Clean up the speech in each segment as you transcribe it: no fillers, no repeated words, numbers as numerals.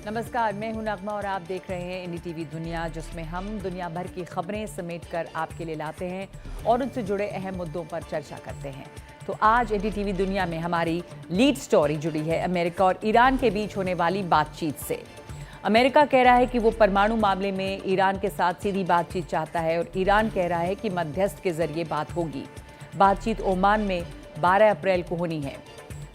नमस्कार, मैं हूं नगमा और आप देख रहे हैं एनडीटीवी दुनिया, जिसमें हम दुनिया भर की खबरें समेटकर आपके लिए लाते हैं और उनसे जुड़े अहम मुद्दों पर चर्चा करते हैं। तो आज एनडीटीवी दुनिया में हमारी लीड स्टोरी जुड़ी है अमेरिका और ईरान के बीच होने वाली बातचीत से। अमेरिका कह रहा है कि वो परमाणु मामले में ईरान के साथ सीधी बातचीत चाहता है और ईरान कह रहा है कि मध्यस्थ के जरिए बात होगी। बातचीत ओमान में 12 अप्रैल को होनी है।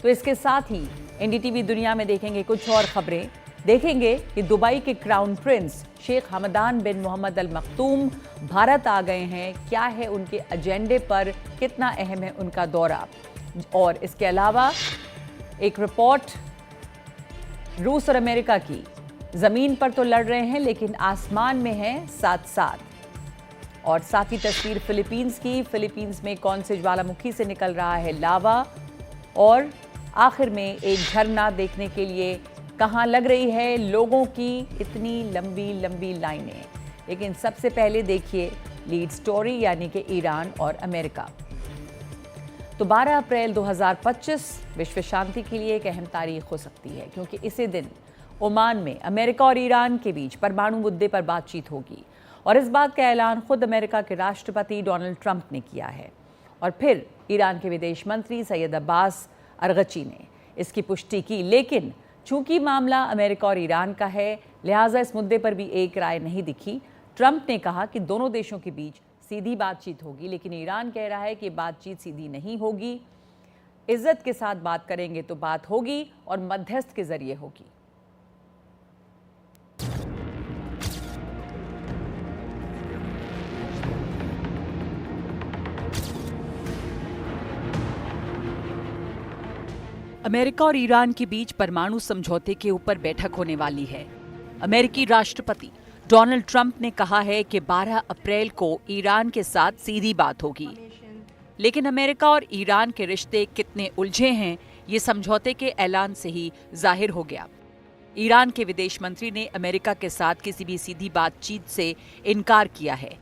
तो इसके साथ ही एनडीटीवी दुनिया में देखेंगे कुछ और खबरें। देखेंगे कि दुबई के क्राउन प्रिंस शेख हमदान बिन मोहम्मद अल मखतूम भारत आ गए हैं। क्या है उनके एजेंडे पर, कितना अहम है उनका दौरा, और इसके अलावा एक रिपोर्ट रूस और अमेरिका की। जमीन पर तो लड़ रहे हैं लेकिन आसमान में है साथ साथ। और साथ ही तस्वीर फिलीपींस की। फिलीपींस में कौन से ज्वालामुखी से निकल रहा है लावा, और आखिर में एक झरना देखने के लिए कहां लग रही है लोगों की इतनी लंबी लंबी लाइनें। लेकिन सबसे पहले देखिए लीड स्टोरी, यानी कि ईरान और अमेरिका। तो 12 अप्रैल 2025 विश्व शांति के लिए एक अहम तारीख हो सकती है, क्योंकि इसी दिन ओमान में अमेरिका और ईरान के बीच परमाणु मुद्दे पर बातचीत होगी। और इस बात का ऐलान खुद अमेरिका के राष्ट्रपति डोनाल्ड ट्रंप ने किया है, और फिर ईरान के विदेश मंत्री सैयद अब्बास अरगची ने इसकी पुष्टि की। लेकिन चूंकि मामला अमेरिका और ईरान का है, लिहाजा इस मुद्दे पर भी एक राय नहीं दिखी। ट्रंप ने कहा कि दोनों देशों के बीच सीधी बातचीत होगी, लेकिन ईरान कह रहा है कि बातचीत सीधी नहीं होगी। इज्जत के साथ बात करेंगे तो बात होगी और मध्यस्थ के जरिए होगी। अमेरिका और ईरान के बीच परमाणु समझौते के ऊपर बैठक होने वाली है। अमेरिकी राष्ट्रपति डोनाल्ड ट्रंप ने कहा है कि 12 अप्रैल को ईरान के साथ सीधी बात होगी। लेकिन अमेरिका और ईरान के रिश्ते कितने उलझे हैं, ये समझौते के ऐलान से ही जाहिर हो गया। ईरान के विदेश मंत्री ने अमेरिका के साथ किसी भी सीधी बातचीत से इनकार किया है।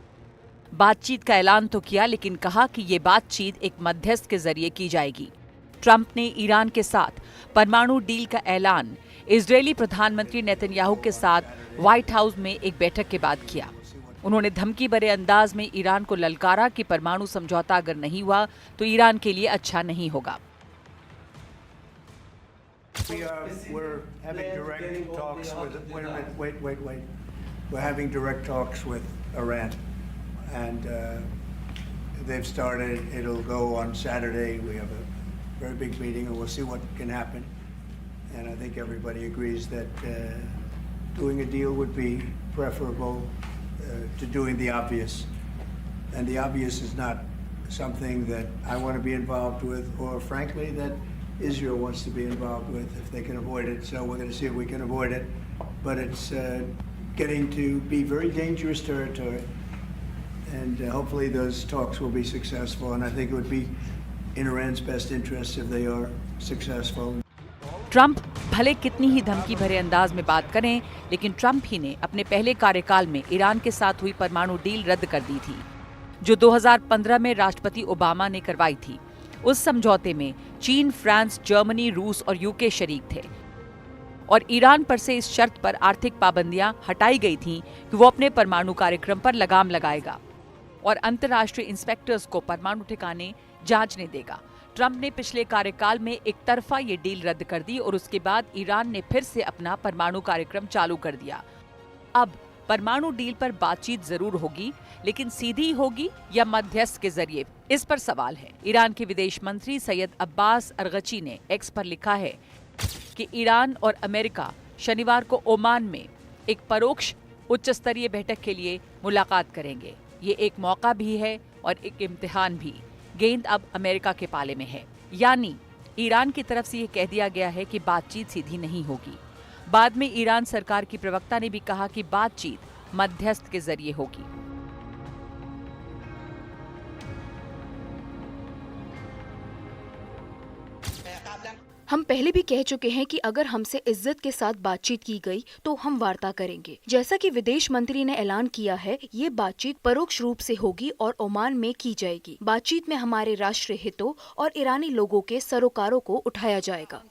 बातचीत का ऐलान तो किया, लेकिन कहा कि ये बातचीत एक मध्यस्थ के जरिए की जाएगी। ट्रंप ने ईरान के साथ परमाणु डील का ऐलान इजरायली प्रधानमंत्री नेतन्याहू के साथ व्हाइट हाउस में एक बैठक के बाद किया। उन्होंने धमकी भरे अंदाज में ईरान को ललकारा कि परमाणु समझौता अगर नहीं हुआ तो ईरान के लिए अच्छा नहीं होगा। Very big meeting, and we'll see what can happen. And I think everybody agrees that doing a deal would be preferable to doing the obvious. And the obvious is not something that I want to be involved with, or frankly, that Israel wants to be involved with if they can avoid it. So we're going to see if we can avoid it. But it's getting to be very dangerous territory. And hopefully those talks will be successful. And I think it would be in Iran's best interest if they are successful. Trump भले कितनी ही धमकी भरे अंदाज में बात करें, लेकिन Trump ही ने अपने पहले कार्यकाल में ईरान के साथ हुई परमाणु डील रद्द कर दी थी, जो 2015 में राष्ट्रपति ओबामा ने करवाई थी। उस समझौते में चीन, फ्रांस, जर्मनी, रूस और यूके शरीक थे, और ईरान पर से इस शर्त पर आर्थिक पाबंदियां हटाई गई थीं कि वो अपने परमाणु कार्यक्रम पर लगाम लगाएगा और अंतर्राष्ट्रीय इंस्पेक्टर्स को परमाणु ठिकाने जांचने देगा। ट्रंप ने पिछले कार्यकाल में एक तरफा ये डील रद्द कर दी और उसके बाद ईरान ने फिर से अपना परमाणु कार्यक्रम चालू कर दिया। अब परमाणु डील पर बातचीत जरूर होगी, लेकिन सीधी होगी या मध्यस्थ के जरिए, इस पर सवाल है। ईरान के विदेश मंत्री सैयद अब्बास अरगची ने एक्स पर लिखा है कि ईरान और अमेरिका शनिवार को ओमान में एक परोक्ष उच्च स्तरीय बैठक के लिए मुलाकात करेंगे। ये एक मौका भी है और एक इम्तिहान भी। गेंद अब अमेरिका के पाले में है, यानी ईरान की तरफ से ये कह दिया गया है कि बातचीत सीधी नहीं होगी। बाद में ईरान सरकार की प्रवक्ता ने भी कहा कि बातचीत मध्यस्थ के जरिए होगी। हम पहले भी कह चुके हैं कि अगर हमसे इज्जत के साथ बातचीत की गई तो हम वार्ता करेंगे। जैसा कि विदेश मंत्री ने ऐलान किया है, ये बातचीत परोक्ष रूप से होगी और ओमान में की जाएगी। बातचीत में हमारे राष्ट्रीय हितों और ईरानी लोगों के सरोकारों को उठाया जाएगा।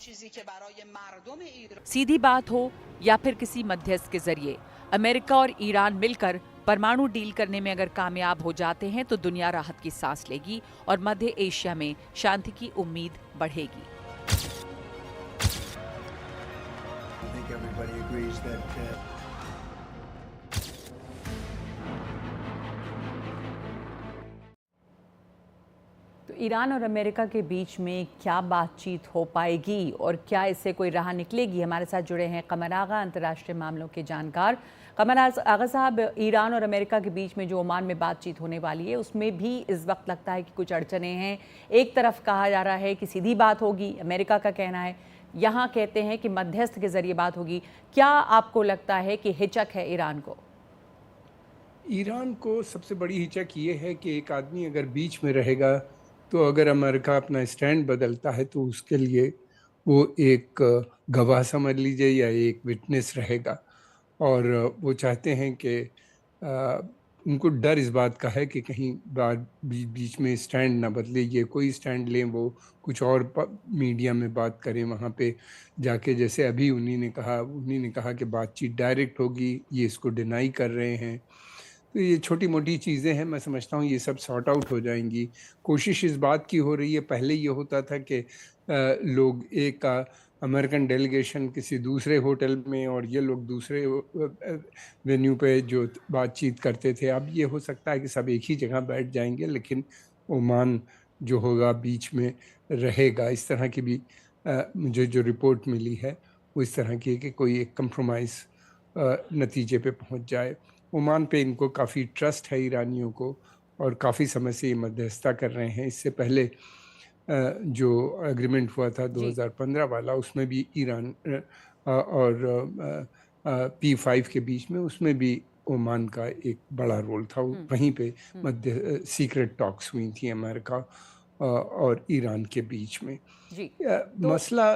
सीधी बात हो या फिर किसी मध्यस्थ के जरिए, अमेरिका और ईरान मिलकर परमाणु डील करने में अगर कामयाब हो जाते हैं तो दुनिया राहत की सांस लेगी और मध्य एशिया में शांति की उम्मीद बढ़ेगी। I think everybody agrees that तो ईरान और अमेरिका के बीच में क्या बातचीत हो पाएगी और क्या इससे कोई राह निकलेगी? हमारे साथ जुड़े हैं कमर आगा, अंतर्राष्ट्रीय मामलों के जानकार। कमर आगा साहब, ईरान और अमेरिका के बीच में जो ओमान में बातचीत होने वाली है उसमें भी इस वक्त लगता है कि कुछ अड़चने हैं। एक तरफ कहा जा रहा है कि सीधी बात होगी, अमेरिका का कहना है, यहाँ कहते हैं कि मध्यस्थ के जरिए बात होगी। क्या आपको लगता है कि हिचक है ईरान को? ईरान को सबसे बड़ी हिचक ये है कि एक आदमी अगर बीच में रहेगा तो अगर अमेरिका अपना स्टैंड बदलता है तो उसके लिए वो एक गवाह समझ लीजिए या एक विटनेस रहेगा। और वो चाहते हैं कि उनको डर इस बात का है कि कहीं बीच में स्टैंड ना बदले, ये कोई स्टैंड लें, वो कुछ और मीडिया में बात करें वहाँ पे जाके। जैसे अभी उन्हीं ने कहा कि बातचीत डायरेक्ट होगी, ये इसको डिनाई कर रहे हैं। तो ये छोटी मोटी चीज़ें हैं, मैं समझता हूँ ये सब सॉर्ट आउट हो जाएंगी। कोशिश इस बात की हो रही है, पहले ये होता था कि लोग एक अमेरिकन डेलीगेशन किसी दूसरे होटल में और ये लोग दूसरे वेन्यू पे जो बातचीत करते थे। अब ये हो सकता है कि सब एक ही जगह बैठ जाएंगे, लेकिन ओमान जो होगा बीच में रहेगा। इस तरह की भी मुझे जो रिपोर्ट मिली है वो इस तरह की है कि कोई एक कंप्रोमाइज़ नतीजे पे पहुंच जाए। ओमान पे इनको काफ़ी ट्रस्ट है ईरानियों को और काफ़ी समय से ये मध्यस्थता कर रहे हैं। इससे पहले जो एग्रीमेंट हुआ था 2015 वाला, उसमें भी ईरान और P5 के बीच में, उसमें भी ओमान का एक बड़ा रोल था। वहीं पे मध्य सीक्रेट टॉक्स हुई थी अमेरिका और ईरान के बीच में। जी, मसला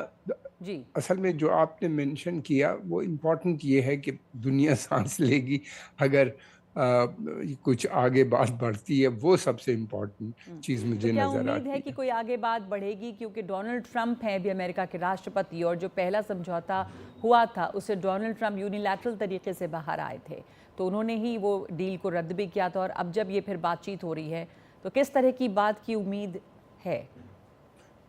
जी, असल में जो आपने मेंशन किया वो इम्पोर्टेंट ये है कि दुनिया सांस लेगी अगर कुछ आगे बात बढ़ती है, वो सबसे इम्पोर्टेंट चीज़ मुझे तो क्या नज़र उम्मीद आती है कि कोई आगे बात बढ़ेगी? क्योंकि डोनाल्ड ट्रंप हैं अभी अमेरिका के राष्ट्रपति और जो पहला समझौता हुआ था उससे डोनाल्ड ट्रंप यूनिलैटरल तरीके से बाहर आए थे, तो उन्होंने ही वो डील को रद्द भी किया था। और अब जब ये फिर बातचीत हो रही है तो किस तरह की बात की उम्मीद है?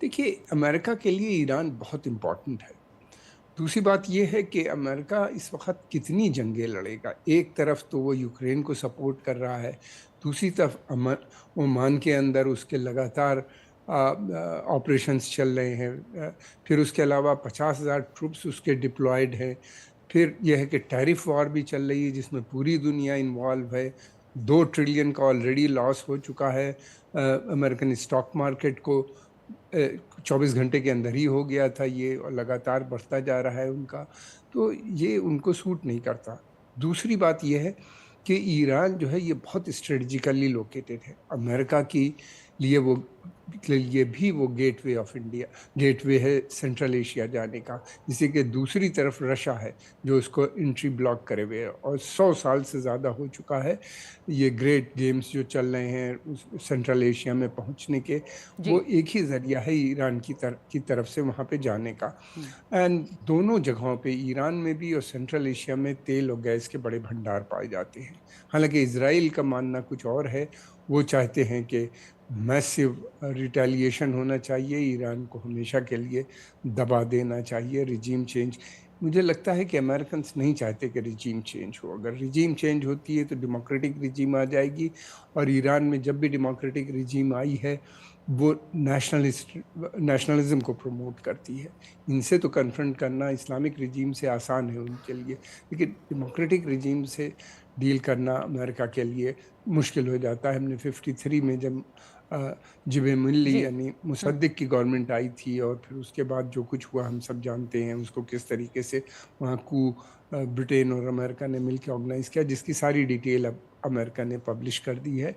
देखिए, अमेरिका के लिए ईरान बहुत इम्पोर्टेंट है। दूसरी बात यह है कि अमेरिका इस वक्त कितनी जंगें लड़ेगा। एक तरफ तो वो यूक्रेन को सपोर्ट कर रहा है, दूसरी तरफ ओमान के अंदर उसके लगातार ऑपरेशंस चल रहे हैं। फिर उसके अलावा 50,000 ट्रूप्स उसके डिप्लॉयड हैं। फिर यह है कि टैरिफ वॉर भी चल रही है जिसमें पूरी दुनिया इन्वॉल्व है। 2 ट्रिलियन का ऑलरेडी लॉस हो चुका है अमेरिकन स्टॉक मार्केट को। 24 घंटे के अंदर ही हो गया था ये, और लगातार बढ़ता जा रहा है उनका। तो ये उनको सूट नहीं करता। दूसरी बात ये है कि ईरान जो है ये बहुत स्ट्रेटजिकली लोकेटेड है। अमेरिका की लिए वो गेटवे ऑफ इंडिया, गेटवे है सेंट्रल एशिया जाने का, जिससे कि दूसरी तरफ रशिया है जो उसको एंट्री ब्लॉक करे हुए है। और 100 साल से ज़्यादा हो चुका है ये ग्रेट गेम्स जो चल रहे हैं सेंट्रल एशिया में पहुंचने के, वो एक ही ज़रिया है ईरान की तरफ से वहाँ पे जाने का। एंड दोनों जगहों पे, ईरान में भी और सेंट्रल एशिया में, तेल और गैस के बड़े भंडार पाए जाते हैं। हालांकि इजराइल का मानना कुछ और है, वो चाहते हैं कि मैसिव रिटेलिएशन होना चाहिए, ईरान को हमेशा के लिए दबा देना चाहिए, रिजीम चेंज। मुझे लगता है कि अमेरिकन्स नहीं चाहते कि रिजीम चेंज हो। अगर रिजीम चेंज होती है तो डेमोक्रेटिक रिजीम आ जाएगी, और ईरान में जब भी डेमोक्रेटिक रिजीम आई है वो नेशनलिज्म को प्रमोट करती है। इनसे तो कन्फ्रंट करना इस्लामिक रिजीम से आसान है उनके लिए, लेकिन डेमोक्रेटिक रिजीम से डील करना अमेरिका के लिए मुश्किल हो जाता है। हमने 53 में जब जिबे मिल्ली यानी मुसद्दिक की गवर्नमेंट आई थी, और फिर उसके बाद जो कुछ हुआ हम सब जानते हैं उसको, किस तरीके से वहाँ ब्रिटेन और अमेरिका ने मिलकर ऑर्गेनाइज़ किया, जिसकी सारी डिटेल अब अमेरिका ने पब्लिश कर दी है।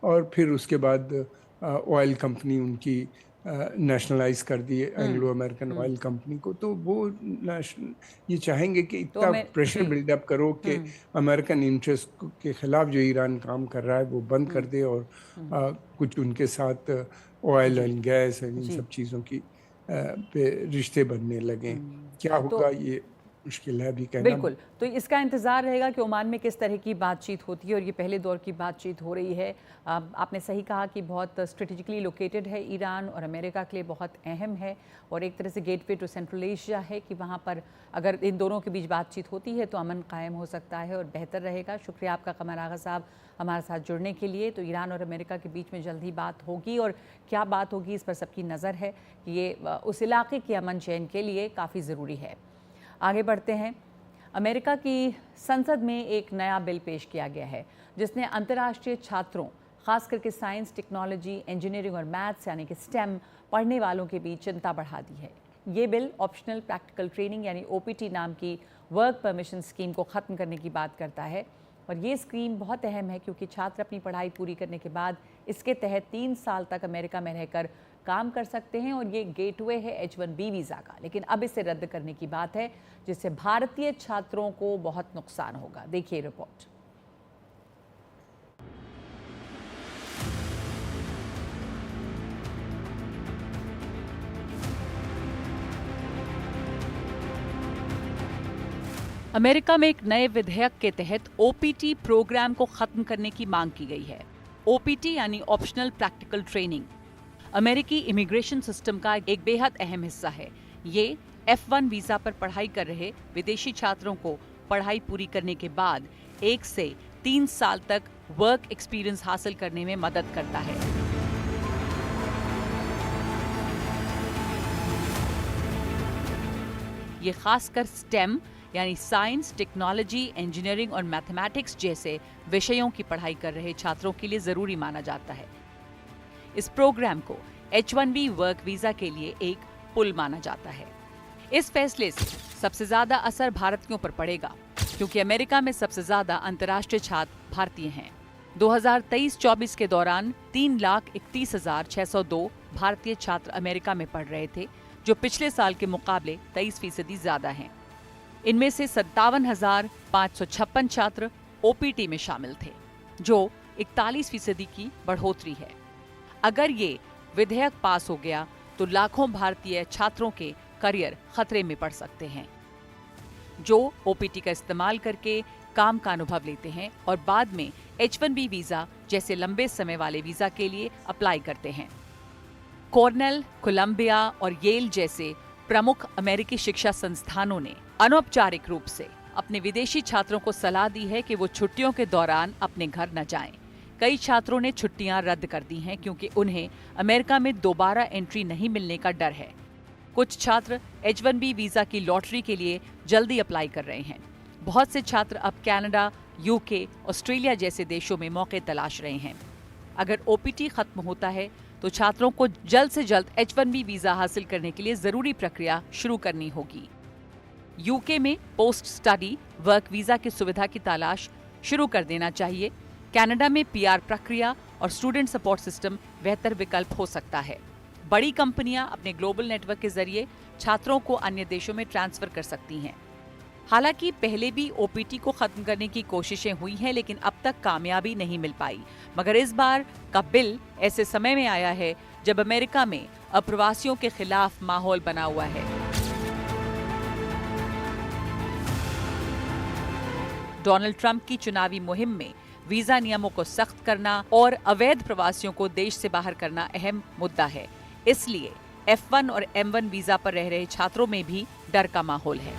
और फिर उसके बाद ऑयल कंपनी उनकी नेशनलाइज कर दिए एंग्लो अमेरिकन ऑयल कंपनी को, तो वो ये चाहेंगे कि इतना प्रेशर बिल्डअप करो कि अमेरिकन इंटरेस्ट के खिलाफ जो ईरान काम कर रहा है वो बंद कर दे और कुछ उनके साथ oil and gas and in सब चीज़ों की पे रिश्ते बनने लगे। क्या होगा ये मुश्किल है अभी कहना। बिल्कुल, तो इसका इंतज़ार रहेगा कि ओमान में किस तरह की बातचीत होती है और ये पहले दौर की बातचीत हो रही है। आपने सही कहा कि बहुत स्ट्रेटेजिकली लोकेटेड है ईरान और अमेरिका के लिए बहुत अहम है और एक तरह से गेटवे टू सेंट्रल एशिया है कि वहाँ पर अगर इन दोनों के बीच बातचीत होती है तो अमन कायम हो सकता है और बेहतर रहेगा। शुक्रिया आपका कमर आगा साहब हमारे साथ जुड़ने के लिए। तो ईरान और अमेरिका के बीच में जल्द ही बात होगी और क्या बात होगी इस पर सबकी नज़र है कि ये उस इलाके के अमन चैन के लिए काफ़ी ज़रूरी है। आगे बढ़ते हैं। अमेरिका की संसद में एक नया बिल पेश किया गया है जिसने अंतर्राष्ट्रीय छात्रों, खास करके साइंस, टेक्नोलॉजी, इंजीनियरिंग और मैथ्स यानी कि स्टेम पढ़ने वालों के बीच चिंता बढ़ा दी है। ये बिल ऑप्शनल प्रैक्टिकल ट्रेनिंग यानी OPT नाम की वर्क परमिशन स्कीम को ख़त्म करने की बात करता है और ये स्कीम बहुत अहम है क्योंकि छात्र अपनी पढ़ाई पूरी करने के बाद इसके तहत 3 साल तक अमेरिका में रहकर काम कर सकते हैं और ये गेटवे है H1B वीज़ा का। लेकिन अब इसे रद्द करने की बात है जिससे भारतीय छात्रों को बहुत नुकसान होगा। देखिए रिपोर्ट। अमेरिका में एक नए विधेयक के तहत OPT प्रोग्राम को खत्म करने की मांग की गई है। OPT यानी ऑप्शनल प्रैक्टिकल ट्रेनिंग अमेरिकी इमिग्रेशन सिस्टम का एक बेहद अहम हिस्सा है। ये F1 वीजा पर पढ़ाई कर रहे विदेशी छात्रों को पढ़ाई पूरी करने के बाद 1 से 3 साल तक वर्क एक्सपीरियंस हासिल करने में मदद करता है। ये खासकर स्टेम यानी साइंस, टेक्नोलॉजी, इंजीनियरिंग और मैथमेटिक्स जैसे विषयों की पढ़ाई कर रहे छात्रों के लिए जरूरी माना जाता है। इस प्रोग्राम को H1B वर्क वीजा के लिए एक पुल माना जाता है। इस फैसले से सबसे ज्यादा असर भारतीयों पर पड़ेगा क्योंकि अमेरिका में सबसे ज्यादा अंतर्राष्ट्रीय छात्र भारतीय हैं। 2023-24 के दौरान 3,31,602 भारतीय छात्र अमेरिका में पढ़ रहे थे, जो पिछले साल के मुकाबले 23% ज्यादा हैं। इनमें से 57,556 छात्र OPT में शामिल थे, जो 41% की बढ़ोतरी है। अगर ये विधेयक पास हो गया तो लाखों भारतीय छात्रों के करियर खतरे में पड़ सकते हैं, जो OPT का इस्तेमाल करके काम का अनुभव लेते हैं और बाद में H1B वीजा जैसे लंबे समय वाले वीजा के लिए अप्लाई करते हैं। कॉर्नेल, कोलंबिया और येल जैसे प्रमुख अमेरिकी शिक्षा संस्थानों ने अनौपचारिक रूप से अपने विदेशी छात्रों को सलाह दी है कि वो छुट्टियों के दौरान अपने घर न जाएं। कई छात्रों ने छुट्टियां रद्द कर दी हैं क्योंकि उन्हें अमेरिका में दोबारा एंट्री नहीं मिलने का डर है। कुछ छात्र H1B वीजा की लॉटरी के लिए जल्दी अप्लाई कर रहे हैं। बहुत से छात्र अब कनाडा, UK, ऑस्ट्रेलिया जैसे देशों में मौके तलाश रहे हैं। अगर OPT खत्म होता है तो छात्रों को जल्द से जल्द H1B वीजा हासिल करने के लिए जरूरी प्रक्रिया शुरू करनी होगी। UK में पोस्ट स्टडी वर्क वीजा की सुविधा की तलाश शुरू कर देना चाहिए। कनाडा में PR प्रक्रिया और स्टूडेंट सपोर्ट सिस्टम बेहतर विकल्प हो सकता है। बड़ी कंपनियां अपने ग्लोबल नेटवर्क के जरिए छात्रों को अन्य देशों में ट्रांसफर कर सकती हैं। हालांकि पहले भी OPT को खत्म करने की कोशिशें हुई हैं, लेकिन अब तक कामयाबी नहीं मिल पाई। मगर इस बार का बिल ऐसे समय में आया है जब अमेरिका में अप्रवासियों के खिलाफ माहौल बना हुआ है। डोनाल्ड ट्रंप की चुनावी मुहिम में वीजा नियमों को सख्त करना और अवैध प्रवासियों को देश से बाहर करना अहम मुद्दा है। इसलिए F1 और M1 वीजा पर रह रहे छात्रों में भी डर का माहौल है।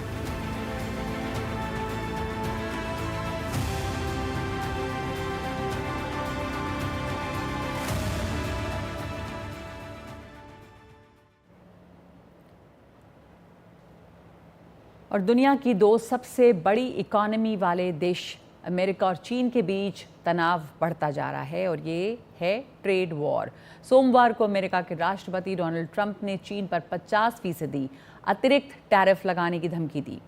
और दुनिया की 2 सबसे बड़ी इकोनॉमी वाले देश अमेरिका और चीन के बीच तनाव बढ़ता जा रहा है और ये है ट्रेड वॉर। सोमवार को अमेरिका के राष्ट्रपति डोनाल्ड ट्रंप ने चीन पर 50% अतिरिक्त टैरिफ लगाने की धमकी दी।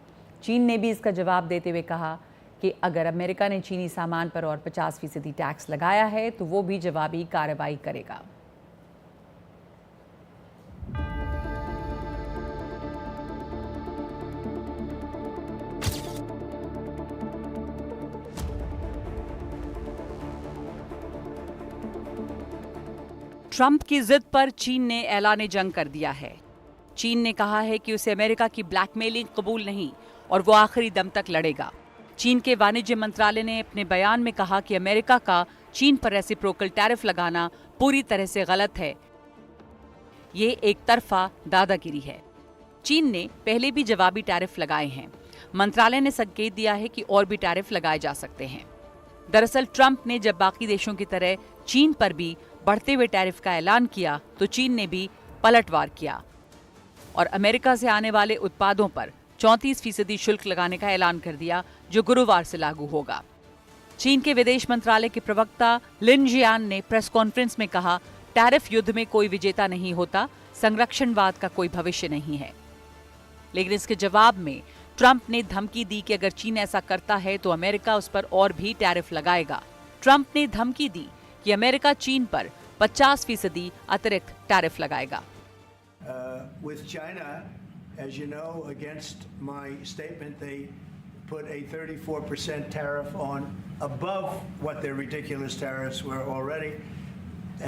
चीन ने भी इसका जवाब देते हुए कहा कि अगर अमेरिका ने चीनी सामान पर और 50% टैक्स लगाया है तो वो भी जवाबी कार्रवाई करेगा। ट्रंप की जिद पर चीन ने ऐलान जंग कर दिया है। चीन ने कहा है कि उसे अमेरिका की ब्लैकमेलिंग कबूल नहीं और वो आखिरी दम तक लड़ेगा। चीन के वाणिज्य मंत्रालय ने अपने बयान में कहा कि अमेरिका का चीन पर रेसिप्रोकल टैरिफ लगाना पूरी तरह से गलत है। ये एक तरफा दादागिरी है। चीन ने पहले भी जवाबी टैरिफ लगाए हैं। मंत्रालय ने संकेत दिया है कि और भी टैरिफ लगाए जा सकते हैं। दरअसल ट्रंप ने जब बाकी देशों की तरह चीन पर भी बढ़ते हुए टैरिफ का ऐलान किया तो चीन ने भी पलटवार किया और अमेरिका से आने वाले उत्पादों पर 34% शुल्क लगाने का ऐलान कर दिया, जो गुरुवार से लागू होगा। चीन के विदेश मंत्रालय के प्रवक्ता लिन जियान ने प्रेस कॉन्फ्रेंस में कहा, टैरिफ युद्ध में कोई विजेता नहीं होता, संरक्षणवाद का कोई भविष्य नहीं है। लेकिन इसके जवाब में ट्रंप ने धमकी दी कि अगर चीन ऐसा करता है तो अमेरिका उस पर और भी टैरिफ लगाएगा। ट्रंप ने धमकी दी कि अमेरिका चीन पर 50% अतिरिक्त टैरिफ लगाएगा। With China, as you know, against my statement, they put a 34% tariff on above what their ridiculous tariffs were already.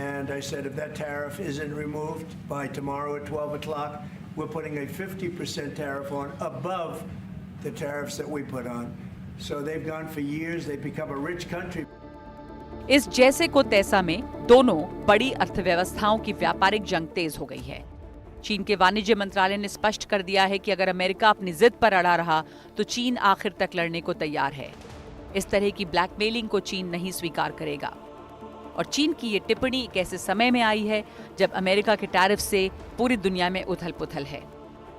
And I said if that tariff isn't removed by tomorrow at 12 o'clock, we're putting a 50% tariff on above the tariffs that we put on. So they've gone for years, they've become a rich country. इस जैसे को तैसा में दोनों बड़ी अर्थव्यवस्थाओं की व्यापारिक जंग तेज हो गई है। चीन के वाणिज्य मंत्रालय ने स्पष्ट कर दिया है कि अगर अमेरिका अपनी जिद पर अड़ा रहा तो चीन आखिर तक लड़ने को तैयार है। इस तरह की ब्लैकमेलिंग को चीन नहीं स्वीकार करेगा। और चीन की ये टिप्पणी एक ऐसे समय में आई है जब अमेरिका के टैरिफ से पूरी दुनिया में उथल-पुथल है।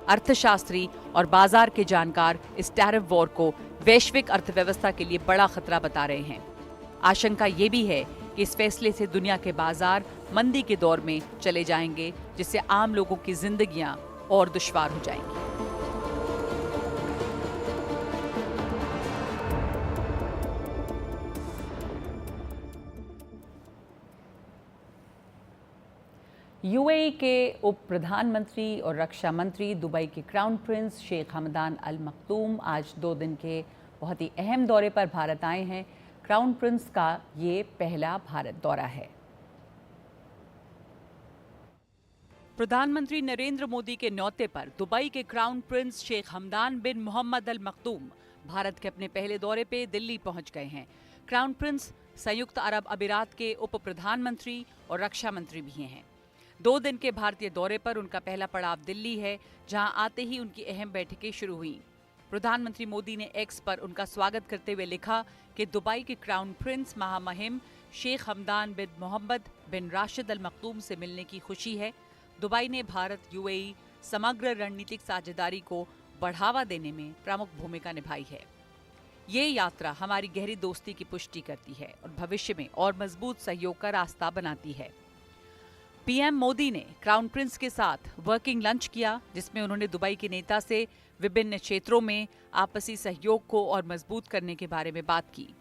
अर्थशास्त्री और बाजार के जानकार इस टैरिफ वॉर को वैश्विक अर्थव्यवस्था के लिए बड़ा खतरा बता रहे हैं। आशंका ये भी है कि इस फैसले से दुनिया के बाजार मंदी के दौर में चले जाएंगे, जिससे आम लोगों की जिंदगियां और दुश्वार हो जाएंगी। यूएई के उप प्रधानमंत्री और रक्षा मंत्री दुबई के क्राउन प्रिंस शेख हमदान अल मखदूम आज 2 दिन के बहुत ही अहम दौरे पर भारत आए हैं। क्राउन प्रिंस का ये पहला भारत दौरा है। प्रधानमंत्री नरेंद्र मोदी के न्योते पर दुबई के क्राउन प्रिंस शेख हमदान बिन मोहम्मद अल मखदूम भारत के अपने पहले दौरे पे दिल्ली पहुंच गए हैं। क्राउन प्रिंस संयुक्त अरब अमीरात के उप प्रधानमंत्री और रक्षा मंत्री भी हैं। 2 दिन के भारतीय दौरे पर उनका पहला पड़ाव दिल्ली है, जहां आते ही उनकी अहम बैठकें शुरू हुई। प्रधानमंत्री मोदी ने एक्स पर उनका स्वागत करते हुए लिखा कि दुबई के क्राउन प्रिंस महामहिम शेख हमदान बिन मोहम्मद बिन राशिद अल मखदूम से मिलने की खुशी है। दुबई ने भारत यूएई समग्र रणनीतिक साझेदारी को बढ़ावा देने में प्रमुख भूमिका निभाई है। ये यात्रा हमारी गहरी दोस्ती की पुष्टि करती है और भविष्य में और मजबूत सहयोग का रास्ता बनाती है। पीएम मोदी ने क्राउन प्रिंस के साथ वर्किंग लंच किया, जिसमें उन्होंने दुबई के नेता से विभिन्न क्षेत्रों में आपसी सहयोग को और मजबूत करने के बारे में बात की।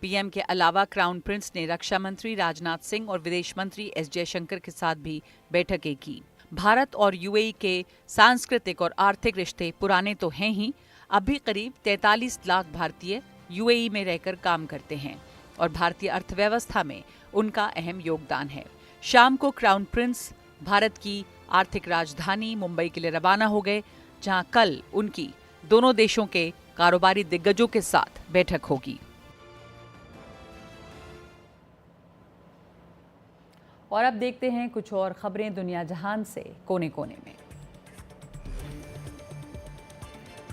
पीएम के अलावा क्राउन प्रिंस ने रक्षा मंत्री राजनाथ सिंह और विदेश मंत्री एस जयशंकर के साथ भी बैठकें की। भारत और यूएई के सांस्कृतिक और आर्थिक रिश्ते पुराने तो हैं ही, अब भी करीब 43 लाख भारतीय यूएई में रहकर काम करते हैं और भारतीय अर्थव्यवस्था में उनका अहम योगदान है। शाम को क्राउन प्रिंस भारत की आर्थिक राजधानी मुंबई के लिए रवाना हो गए, जहां कल उनकी दोनों देशों के कारोबारी दिग्गजों के साथ बैठक होगी। और अब देखते हैं कुछ और खबरें दुनिया जहान से कोने कोने में।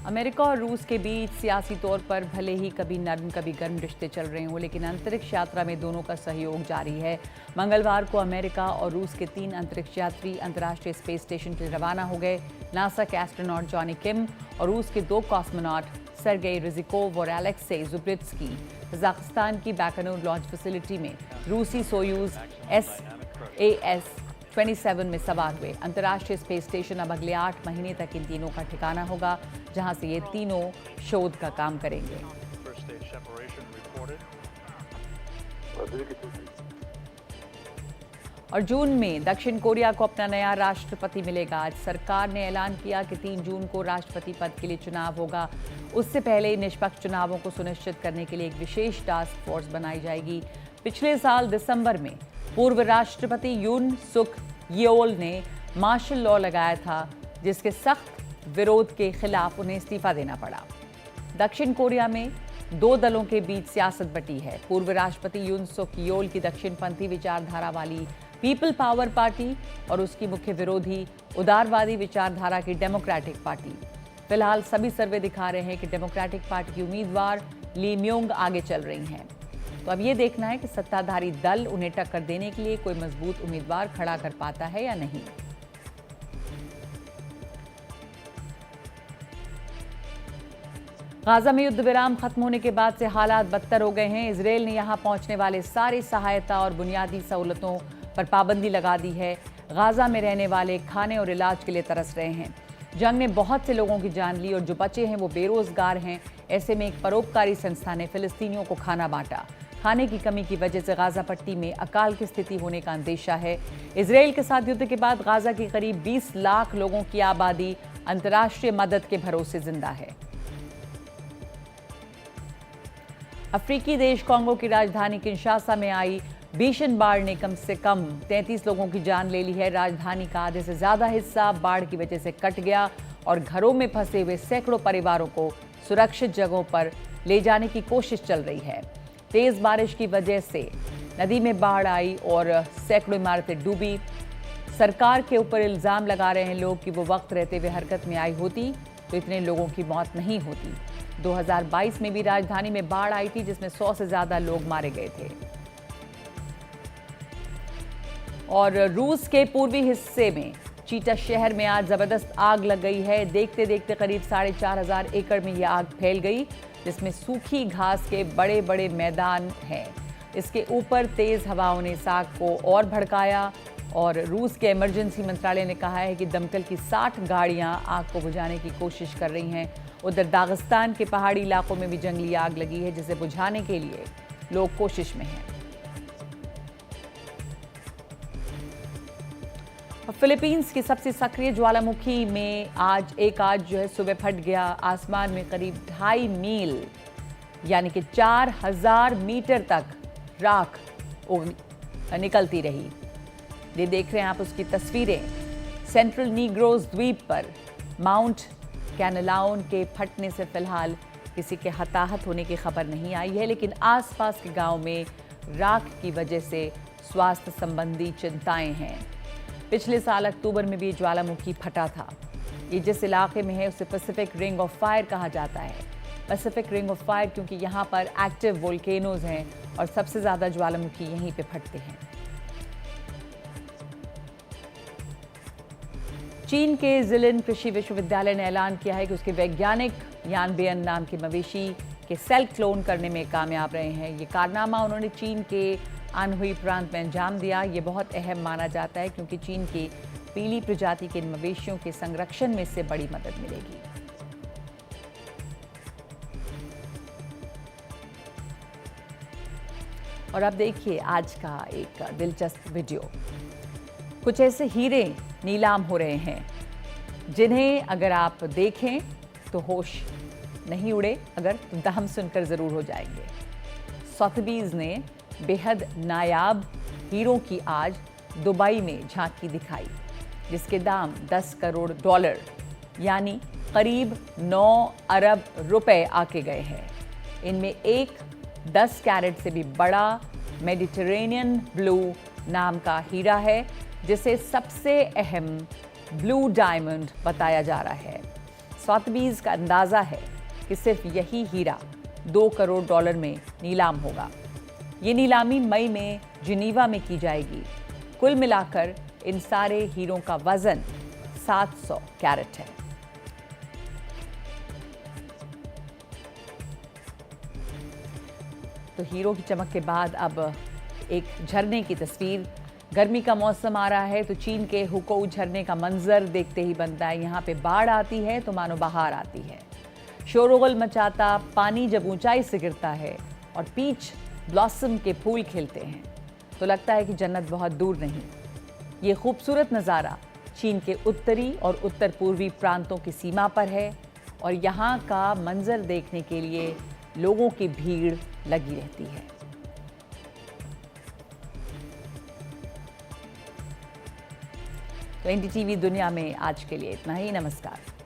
अमेरिका और रूस के बीच सियासी तौर पर भले ही कभी नर्म कभी गर्म रिश्ते चल रहे हों, लेकिन अंतरिक्ष यात्रा में दोनों का सहयोग जारी है। मंगलवार को अमेरिका और रूस के 3 अंतरिक्ष यात्री अंतर्राष्ट्रीय स्पेस स्टेशन के लिए रवाना हो गए। नासा के एस्ट्रोनॉट जॉनी किम और रूस के 2 कॉस्मोनॉट सर्गेई रिजिकोव और एलेक्सेई जुब्रित्स्की कजाकिस्तान की बैकनूर लॉन्च फैसिलिटी में रूसी सोयूज SAS-27 में सवार हुए। अंतर्राष्ट्रीय स्पेस स्टेशन अब अगले 8 महीने तक इन तीनों का ठिकाना होगा, जहां से ये तीनों शोध का काम करेंगे। और जून में दक्षिण कोरिया को अपना नया राष्ट्रपति मिलेगा। आज सरकार ने ऐलान किया कि 3 जून को राष्ट्रपति पद के लिए चुनाव होगा। उससे पहले निष्पक्ष चुनावों को सुनिश्चित करने के लिए एक विशेष टास्क फोर्स बनाई जाएगी। पिछले साल दिसंबर में पूर्व राष्ट्रपति यून सुक येओल ने मार्शल लॉ लगाया था, जिसके सख्त विरोध के खिलाफ उन्हें इस्तीफा देना पड़ा। दक्षिण कोरिया में दो दलों के बीच सियासत बटी है। पूर्व राष्ट्रपति यून सुक येओल की दक्षिणपंथी विचारधारा वाली पीपल पावर पार्टी और उसकी मुख्य विरोधी उदारवादी विचारधारा की डेमोक्रेटिक पार्टी। फिलहाल सभी सर्वे दिखा रहे हैं कि डेमोक्रेटिक पार्टी की उम्मीदवार ली म्योंग आगे चल रही हैं। तो अब ये देखना है कि सत्ताधारी दल उन्हें टक्कर देने के लिए कोई मजबूत उम्मीदवार खड़ा कर पाता है या नहीं। गाजा में युद्ध विराम खत्म होने के बाद से हालात बदतर हो गए हैं। इजरायल ने यहां पहुंचने वाले सारी सहायता और बुनियादी सहूलतों पर पाबंदी लगा दी है। गाजा में रहने वाले खाने और इलाज के लिए तरस रहे हैं। जंग ने बहुत से लोगों की जान ली और जो बचे हैं वो बेरोजगार हैं। ऐसे में एक परोपकारी संस्था ने फिलिस्तीनियों को खाना बांटा। खाने की कमी की वजह से गाजा पट्टी में अकाल की स्थिति होने का अंदेशा है। इजरायल के साथ युद्ध के बाद गाजा की करीब 20 लाख लोगों की आबादी अंतर्राष्ट्रीय मदद के भरोसे जिंदा है। अफ्रीकी देश कांगो की राजधानी किंशासा में आई भीषण बाढ़ ने कम से कम 33 लोगों की जान ले ली है। राजधानी का आधे से ज्यादा हिस्सा बाढ़ की वजह से कट गया और घरों में फंसे हुए सैकड़ों परिवारों को सुरक्षित जगहों पर ले जाने की कोशिश चल रही है। तेज बारिश की वजह से नदी में बाढ़ आई और सैकड़ों इमारतें डूबी। सरकार के ऊपर इल्जाम लगा रहे हैं लोग कि वो वक्त रहते हुए हरकत में आई होती तो इतने लोगों की मौत नहीं होती। 2022 में भी राजधानी में बाढ़ आई थी, जिसमें 100 से ज्यादा लोग मारे गए थे। और रूस के पूर्वी हिस्से में चीटा शहर में आज जबरदस्त आग लग गई है। देखते देखते करीब 4,500 एकड़ में यह आग फैल गई, जिसमें सूखी घास के बड़े बड़े मैदान हैं। इसके ऊपर तेज हवाओं ने इस आग को और भड़काया और रूस के इमरजेंसी मंत्रालय ने कहा है कि दमकल की 60 गाड़ियां आग को बुझाने की कोशिश कर रही हैं। उधर दागिस्तान के पहाड़ी इलाकों में भी जंगली आग लगी है, जिसे बुझाने के लिए लोग कोशिश में हैं। फिलीपींस की सबसे सक्रिय ज्वालामुखी में आज जो है सुबह फट गया। आसमान में करीब 2.5 मील यानी कि 4,000 मीटर तक राख निकलती रही। ये देख रहे हैं आप उसकी तस्वीरें। सेंट्रल नीग्रोस द्वीप पर माउंट कैनलाउन के फटने से फिलहाल किसी के हताहत होने की खबर नहीं आई है, लेकिन आसपास के गांव में राख की वजह से स्वास्थ्य संबंधी चिंताएं हैं। पिछले साल अक्टूबर में भी ज्वालामुखी फटा था। ये जिस इलाके में है उसे पैसिफिक रिंग ऑफ फायर कहा जाता है। पैसिफिक रिंग ऑफ फायर क्योंकि यहाँ पर एक्टिव वोल्केनोज हैं और सबसे ज़्यादा ज्वालामुखी यहीं पे फटते हैं। चीन के जिलिन कृषि विश्वविद्यालय ने ऐलान किया है कि उसके वैज्ञानिक यानबियन नाम के मवेशी के सेल क्लोन करने में कामयाब रहे हैं। ये कारनामा उन्होंने चीन के अनहुई प्रांत में अंजाम दिया। ये बहुत अहम माना जाता है क्योंकि चीन की पीली प्रजाति के मवेशियों के संरक्षण में इससे बड़ी मदद मिलेगी। और अब देखिए आज का एक दिलचस्प वीडियो। कुछ ऐसे हीरे नीलाम हो रहे हैं जिन्हें अगर आप देखें तो होश नहीं उड़े, अगर तो दाम सुनकर जरूर हो जाएंगे। सोथबीज ने बेहद नायाब हीरों की आज दुबई में झांकी दिखाई, जिसके दाम $10 करोड़ यानी करीब 9 अरब रुपए आके गए हैं। इनमें एक 10 कैरेट से भी बड़ा मेडिटेरेनियन ब्लू नाम का हीरा है, जिसे सबसे अहम ब्लू डायमंड बताया जा रहा है। सोथबीज का अंदाजा है कि सिर्फ यही हीरा $2 करोड़ में नीलाम होगा। ये नीलामी मई में जिनीवा में की जाएगी। कुल मिलाकर इन सारे हीरों का वजन 700 कैरेट है। तो हीरो की चमक के बाद अब एक झरने की तस्वीर। गर्मी का मौसम आ रहा है तो चीन के हुकोउ झरने का मंजर देखते ही बनता है। यहाँ पे बाढ़ आती है तो मानो बहार आती है। शोरगुल मचाता पानी जब ऊंचाई से गिरता है और पीच ब्लॉसम के फूल खिलते हैं तो लगता है कि जन्नत बहुत दूर नहीं। ये खूबसूरत नज़ारा चीन के उत्तरी और उत्तर पूर्वी प्रांतों की सीमा पर है और यहाँ का मंजर देखने के लिए लोगों की भीड़ लगी रहती है। तो एनडीटीवी दुनिया में आज के लिए इतना ही। नमस्कार।